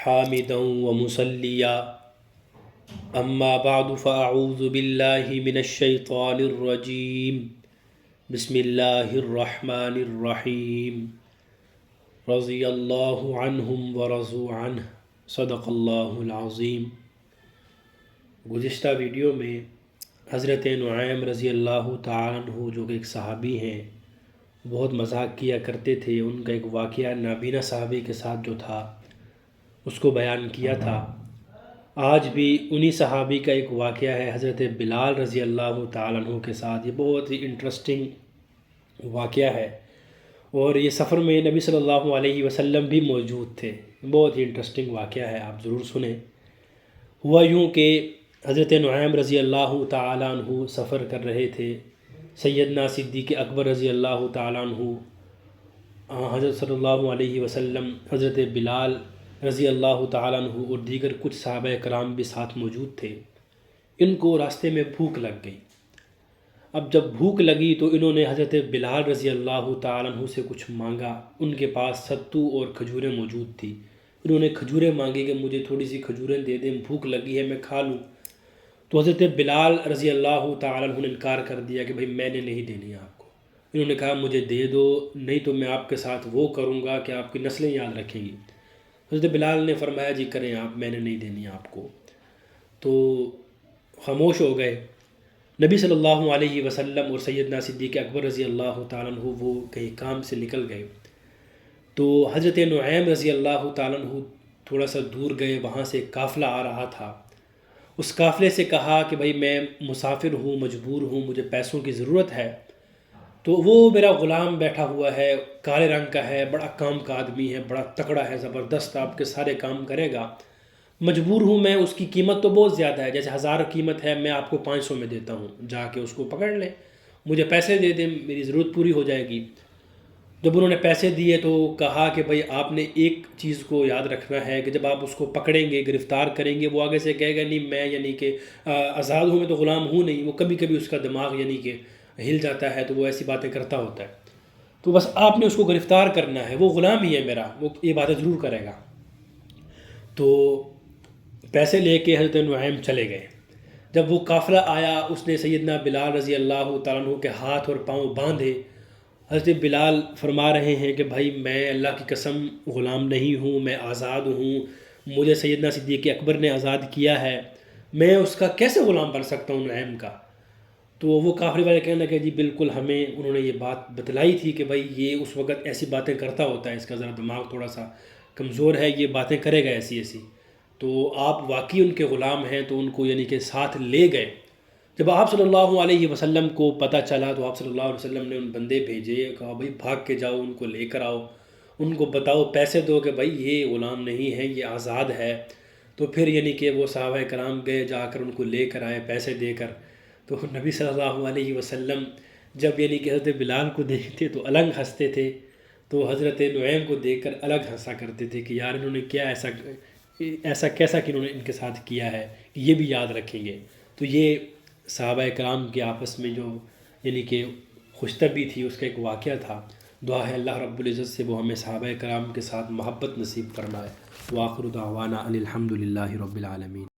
حامدا ومصليا أما بعد فأعوذ بالله من الشيطان الرجيم بسم الله الرحمن الرحيم رضي الله عنهم ورضوا عنه صدق اللہ العظیم۔ گزشتہ ویڈیو میں حضرت نعیم رضی اللہ تعالیٰ عنہ جو کہ ایک صحابی ہیں، بہت مذاق کیا کرتے تھے، ان کا ایک واقعہ نابینا صحابی کے ساتھ جو تھا اس کو بیان کیا تھا۔ آج بھی انہی صحابی کا ایک واقعہ ہے حضرت بلال رضی اللہ تعالیٰ عنہ کے ساتھ۔ یہ بہت ہی انٹرسٹنگ واقعہ ہے، اور یہ سفر میں نبی صلی اللہ علیہ وسلم بھی موجود تھے۔ بہت ہی انٹرسٹنگ واقعہ ہے، آپ ضرور سنیں۔ ہوا یوں کہ حضرت نعیم رضی اللہ تعالیٰ عنہ سفر کر رہے تھے۔ سیدنا صدیق اکبر رضی اللہ تعالیٰ عنہ، حضرت صلی اللہ علیہ وسلم، حضرت بلال رضی اللہ تعالیٰ عنہ اور دیگر کچھ صحابہ کرام بھی ساتھ موجود تھے۔ ان کو راستے میں بھوک لگ گئی۔ اب جب بھوک لگی تو انہوں نے حضرت بلال رضی اللہ تعالیٰ عنہ سے کچھ مانگا۔ ان کے پاس ستو اور کھجوریں موجود تھی۔ انہوں نے کھجوریں مانگی کہ مجھے تھوڑی سی کھجوریں دے دیں، بھوک لگی ہے، میں کھا لوں۔ تو حضرت بلال رضی اللہ تعالیٰ عنہ نے انکار کر دیا کہ بھائی میں نے نہیں دینی آپ کو۔ انہوں نے کہا مجھے دے دو، نہیں تو میں آپ کے ساتھ وہ کروں گا کہ آپ کی نسلیں یاد رکھیں گی۔ حضرت بلال نے فرمایا جی کریں آپ، میں نے نہیں دینی آپ کو۔ تو خاموش ہو گئے۔ نبی صلی اللہ علیہ وسلم اور سیدنا صدیق اکبر رضی اللہ تعالیٰ عنہ وہ کہیں کام سے نکل گئے۔ تو حضرت نعیم رضی اللہ تعالیٰ عنہ تھوڑا سا دور گئے، وہاں سے ایک قافلہ آ رہا تھا۔ اس قافلے سے کہا کہ بھائی میں مسافر ہوں، مجبور ہوں، مجھے پیسوں کی ضرورت ہے۔ تو وہ میرا غلام بیٹھا ہوا ہے، کالے رنگ کا ہے، بڑا کام کا آدمی ہے، بڑا تکڑا ہے، زبردست آپ کے سارے کام کرے گا۔ مجبور ہوں میں، اس کی قیمت تو بہت زیادہ ہے، جیسے 1000 قیمت ہے، میں آپ کو 500 میں دیتا ہوں، جا کے اس کو پکڑ لیں، مجھے پیسے دے دیں، میری ضرورت پوری ہو جائے گی۔ جب انہوں نے پیسے دیے تو کہا کہ بھائی آپ نے ایک چیز کو یاد رکھنا ہے کہ جب آپ اس کو پکڑیں گے، گرفتار کریں گے، وہ آگے سے کہے گا نہیں میں یعنی کہ آزاد ہوں، میں تو غلام ہوں نہیں۔ وہ کبھی کبھی اس کا دماغ یعنی کہ ہل جاتا ہے، تو وہ ایسی باتیں کرتا ہوتا ہے۔ تو بس آپ نے اس کو گرفتار کرنا ہے، وہ غلام ہی ہے میرا، وہ یہ باتیں ضرور کرے گا۔ تو پیسے لے کے حضرت نعیم چلے گئے۔ جب وہ قافلہ آیا، اس نے سیدنا بلال رضی اللہ تعالیٰ عنہ کے ہاتھ اور پاؤں باندھے۔ حضرت بلال فرما رہے ہیں کہ بھائی میں اللہ کی قسم غلام نہیں ہوں، میں آزاد ہوں، مجھے سیدنا صدیق اکبر نے آزاد کیا ہے، میں اس کا کیسے غلام بن سکتا ہوں نعیم کا؟ تو وہ قافلے والے کہنے لگے جی بالکل، ہمیں انہوں نے یہ بات بتلائی تھی کہ بھائی یہ اس وقت ایسی باتیں کرتا ہوتا ہے، اس کا ذرا دماغ تھوڑا سا کمزور ہے، یہ باتیں کرے گا ایسی ایسی۔ تو آپ واقعی ان کے غلام ہیں، تو ان کو یعنی کہ ساتھ لے گئے۔ جب آپ صلی اللہ علیہ وسلم کو پتہ چلا تو آپ صلی اللہ علیہ وسلم نے ان بندے بھیجے، کہا بھائی بھاگ کے جاؤ، ان کو لے کر آؤ، ان کو بتاؤ، پیسے دو کہ بھائی یہ غلام نہیں ہے، یہ آزاد ہے۔ تو پھر یعنی کہ وہ صحابہ کرام گئے، جا کر ان کو لے کر آئے پیسے دے کر۔ تو نبی صلی اللہ علیہ وسلم جب یعنی کہ حضرت بلال کو دیکھتے تو الگ ہنستے تھے، تو حضرت نعیم کو دیکھ کر الگ ہنسا کرتے تھے کہ یار انہوں نے کیا ایسا کیسا کہ انہوں نے ان کے ساتھ کیا ہے، کہ یہ بھی یاد رکھیں گے۔ تو یہ صحابہ کرام کے آپس میں جو یعنی کہ خوش طبعی تھی، اس کا ایک واقعہ تھا۔ دعا ہے اللہ رب العزت سے وہ ہمیں صحابہ کرام کے ساتھ محبت نصیب فرمائے۔ وآخر دعوانا ان الحمد للہ رب العالمین۔